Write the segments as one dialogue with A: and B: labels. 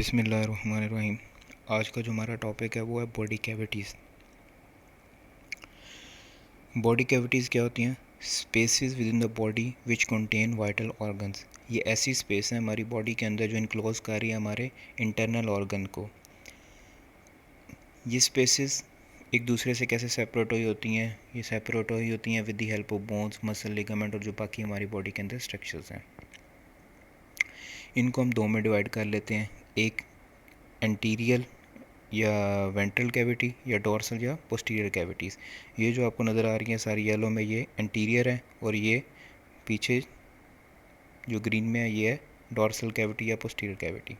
A: बिस्मिल्लाहिर्रहमानिर्रहीम। आज का जो हमारा टॉपिक है वो है बॉडी कैविटीज़। बॉडी कैविटीज़ क्या होती हैं? Spaces with in the body which contain vital organs. ये ऐसी स्पेस है हमारी बॉडी के अंदर जो इनक्लोज कर रही है हमारे इंटरनल ऑर्गन को। ये स्पेसेस एक दूसरे से कैसे सेपरेट हुई होती हैं? ये सेपरेट हुई होती हैं with the help of bones, muscle, ligament और जो बाकी हमारी बॉडी के अंदर स्ट्रक्चर्स हैं। इनको हम दो में डिवाइड कर लेते हैं, एक एंटीरियर या वेंट्रल कैविटी या डोर्सल या पोस्टीरियर कैविटीज़। ये जो आपको नज़र आ रही हैं सारी येलो में, ये एंटीरियर है, और ये पीछे जो ग्रीन में है ये है डोर्सल कैविटी या पोस्टीरियर कैविटी।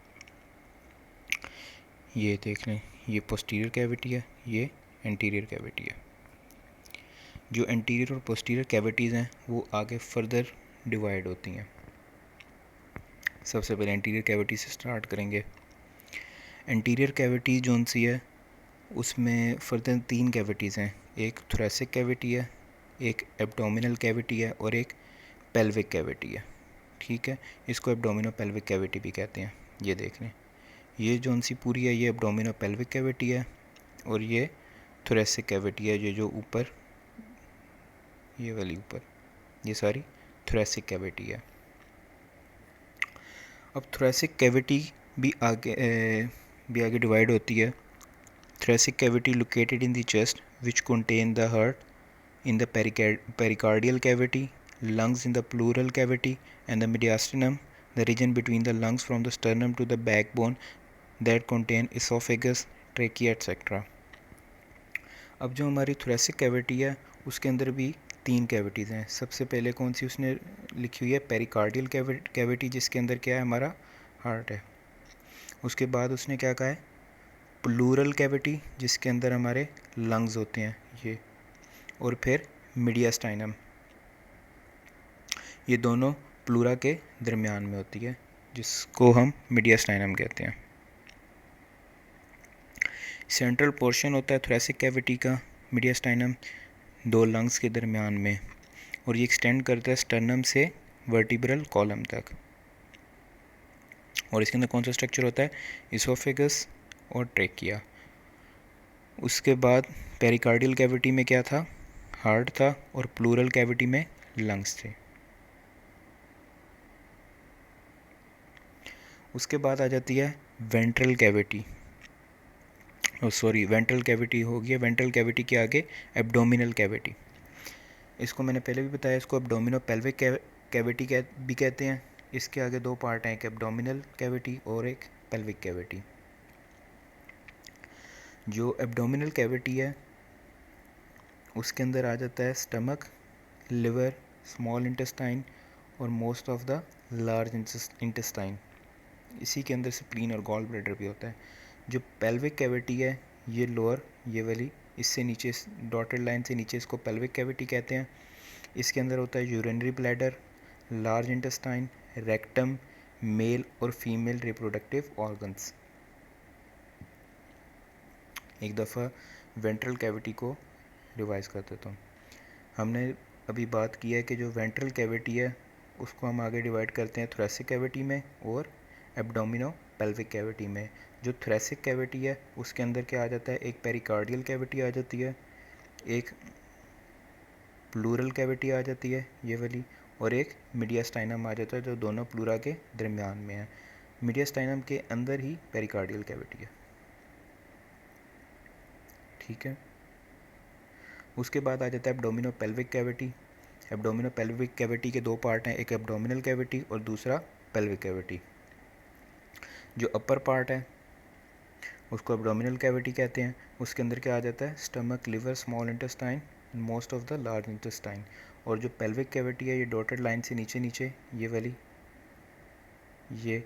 A: ये देख लें, ये पोस्टीरियर कैविटी है, ये एंटीरियर कैविटी है। जो एंटीरियर और पोस्टीरियर कैविटीज़ हैं वो आगे फर्दर डिवाइड होती हैं। सबसे पहले एंटीरियर कैविटी से स्टार्ट करेंगे। एंटीरियर कैविटी जोन सी है उसमें फर्दर 3 कैविटीज़ हैं। एक थोरेसिक कैविटी है, एक एब्डोमिनल कैविटी है और एक पेल्विक कैविटी है। ठीक है, इसको एब्डोमिनो पेल्विक कैविटी भी कहते हैं। ये देख लें, ये जोन सी पूरी है ये एब्डोमिनो पेल्विक कैविटी है, और ये थोरेसिक कैविटी है, ये जो ऊपर ये वाली ऊपर, ये सारी थोरेसिक कैविटी है। अब थोरेसिक कैविटी भी आगे डिवाइड होती है। Thoracic cavity located in the chest which contain the heart in the pericardial cavity, lungs in the pleural cavity and the mediastinum, the region between the lungs from the sternum to the backbone that contain esophagus, trachea etc. अब जो हमारी thoracic cavity है उसके अंदर भी 3 cavities हैं। सबसे पहले कौन सी उसने लिखी हुई है? पेरिकार्डियल कैविटी, जिसके अंदर क्या है? हमारा हार्ट है। उसके बाद उसने क्या कहा है? प्लूरल कैविटी, जिसके अंदर हमारे लंग्स होते हैं ये, और फिर मीडियास्टाइनम। ये दोनों प्लूरा के दरमियान में होती है, जिसको हम मीडियास्टाइनम कहते हैं। सेंट्रल पोर्शन होता है थोरेसिक कैविटी का, मीडियास्टाइनम, 2 लंग्स के दरमियान में, और ये एक्सटेंड करता है स्टर्नम से वर्टिब्रल कॉलम तक। और इसके अंदर कौन सा स्ट्रक्चर होता है? इसोफेगस और ट्रेकिया। उसके बाद पेरिकार्डियल कैविटी में क्या था? हार्ट था, और प्लूरल कैविटी में लंग्स थे। उसके बाद आ जाती है वेंट्रल कैविटी। वेंट्रल कैविटी हो गया। वेंट्रल कैविटी के आगे एब्डोमिनल कैविटी। इसको मैंने पहले भी बताया, इसको एब्डोमिनो पेल्विक कैविटी भी कहते हैं। इसके आगे 2 पार्ट हैं, एक एब्डोमिनल कैविटी और एक पेल्विक कैविटी। जो एब्डोमिनल कैविटी है उसके अंदर आ जाता है स्टमक, लिवर, स्मॉल इंटेस्टाइन और most of the large intestine. इसी के अंदर स्प्लीन और गॉल ब्लैडर भी होता है। जो पेल्विक कैविटी है ये लोअर, ये वाली, इससे नीचे डॉटेड लाइन से नीचे इसको पेल्विक कैविटी कहते हैं। इसके अंदर होता है urinary bladder, large intestine, rectum, male और फीमेल रिप्रोडक्टिव ऑर्गन्स। एक दफ़ा वेंट्रल कैविटी को रिवाइज कर देता हूँ। हमने अभी बात की है कि जो वेंट्रल कैविटी है उसको हम आगे डिवाइड करते हैं थोरेसिक कैविटी में और एब्डोमिनो पेल्विक कैविटी में। जो थोरेसिक कैविटी है उसके अंदर क्या आ जाता है? एक पेरिकार्डियल कैविटी आ जाती है, एक प्लूरल कैविटी आ जाती है ये वाली, और एक मीडियास्टाइनम आ जाता है जो दोनों प्लूरा के दरमियान में है। मीडियास्टाइनम के अंदर ही पेरिकार्डियल कैविटी है। ठीक है, उसके बाद आ जाता है एब्डोमिनो पेल्विक कैविटी। एब्डोमिनो पेल्विक कैविटी के 2 पार्ट हैं, एक एब्डोमिनल कैविटी और दूसरा पेल्विक कैविटी। जो अपर पार्ट है उसको एब्डोमिनल कैविटी कहते हैं। उसके अंदर क्या आ जाता है? Stomach, liver, small intestine, most of the large intestine. और जो पेल्विक कैविटी है ये डॉटेड लाइन से नीचे नीचे ये वाली, ये,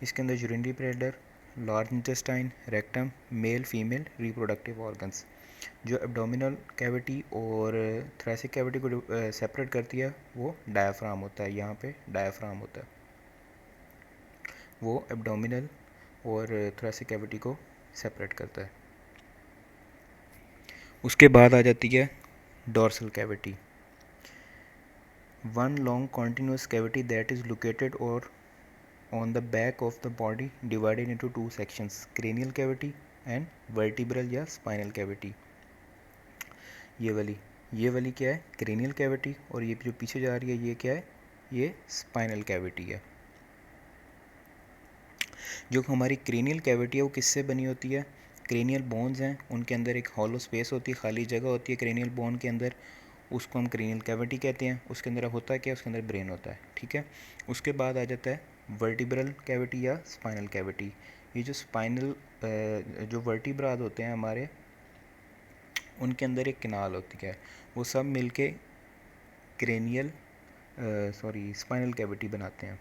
A: इसके अंदर urinary bladder, large intestine, rectum, male female reproductive organs. जो एब्डोमिनल कैविटी और थोरेसिक कैविटी को सेपरेट करती है वो डायाफ्राम होता है। यहाँ पे डायाफ्राम होता है, वो एब्डोमिनल और थोरेसिक कैविटी को सेपरेट करता है। उसके बाद आ जाती है dorsal cavity. One long continuous cavity that is located और on the back of the body divided into two sections, cranial cavity and vertebral या स्पाइनल कैविटी। ये वाली क्या है, क्रेनियल कैविटी, और ये जो पीछे जा रही है ये क्या है, ये स्पाइनल कैविटी है। जो हमारी क्रेनियल कैविटी है वो किससे बनी होती है, क्रेनियल बोन्स हैं, उनके अंदर एक हॉलो स्पेस होती है, खाली जगह होती है क्रेनियल बोन के अंदर, उसको हम क्रेनियल कैविटी कहते हैं। उसके अंदर होता है क्या, उसके अंदर ब्रेन होता है, ठीक है। उसके बाद आ जाता है वर्टिब्रल कैविटी या स्पाइनल कैविटी। ये जो स्पाइनल जो वर्टिब्रास होते हैं हमारे, उनके अंदर एक किनाल होती है, वो सब मिलके क्रेनियल स्पाइनल कैविटी बनाते हैं,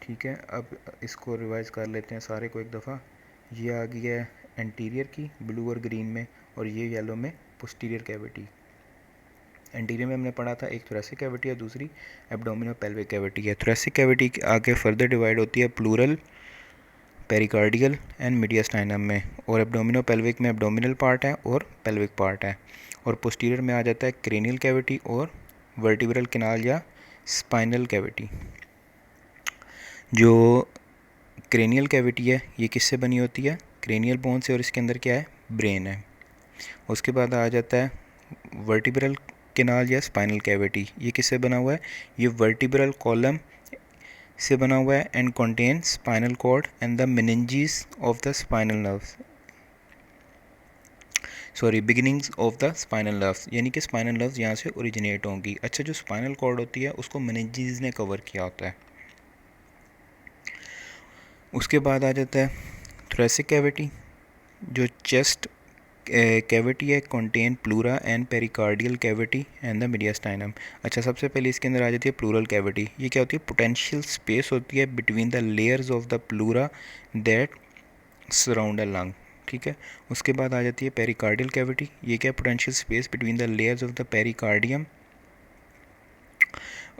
A: ठीक है। अब इसको रिवाइज कर लेते हैं सारे को एक दफ़ा। ये आ गई है एंटीरियर की ब्लू और ग्रीन में, और ये येलो में पोस्टीरियर कैविटी। एंटीरियर में हमने पढ़ा था एक थोरेसिक कैविटी है, दूसरी एब्डोमिनो पेल्विक कैविटी है। थोरेसिक कैविटी आगे फर्दर डिवाइड होती है प्लूरल, पेरिकार्डियल एंड मीडियास्टाइनम में, और एब्डोमिनो पेल्विक में एब्डोमिनल पार्ट है और पेल्विक पार्ट है। और पोस्टीरियर में आ जाता है क्रेनियल कैविटी और वर्टिब्रल कैनाल या स्पाइनल कैविटी। जो क्रेनियल कैविटी है ये किससे बनी होती है, क्रेनियल बोन से, और इसके अंदर क्या है, ब्रेन है। उसके बाद आ जाता है वर्टिब्रल कैनाल या स्पाइनल कैविटी। ये किससे बना हुआ है, ये वर्टिब्रल कॉलम से बना हुआ है and contain spinal cord and the meninges of the spinal nerves, beginnings of the spinal nerves, यानी कि स्पाइनल नर्व्स यहाँ से ओरिजिनेट होंगी। अच्छा, जो स्पाइनल कॉर्ड होती है उसको मेनिंजेस ने कवर किया होता है। उसके बाद आ जाता है थोरेसिक कैविटी। जो चेस्ट कैविटी है contain pleura and pericardial cavity and the mediastinum. अच्छा, सबसे पहले इसके अंदर आ जाती है प्लूरल कैविटी। ये क्या होती है, पोटेंशियल स्पेस होती है between the layers of the pleura that surround a lung, ठीक है। उसके बाद आ जाती है पेरिकार्डियल कैविटी। ये क्या, potential space between the layers of the pericardium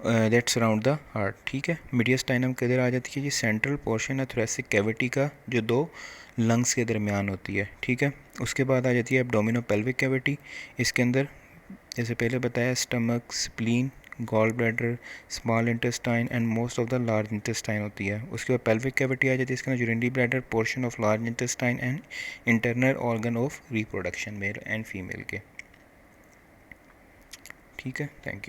A: that surround the heart, ठीक है। मीडियास्टाइनम किधर आ जाती है, ये सेंट्रल पोर्शन है थोरेसिक कैविटी का जो दो लंग्स के दरमियान होती है, ठीक है। उसके बाद आ जाती है एब्डोमिनो पेल्विक कैविटी। इसके अंदर जैसे पहले बताया stomach, spleen, gall bladder, small intestine and most of the large intestine होती है। उसके बाद पेल्विक कैविटी आ जाती है, इसके अंदर urinary bladder, portion of large intestine and internal organ of reproduction male and female के, ठीक है। Thank you.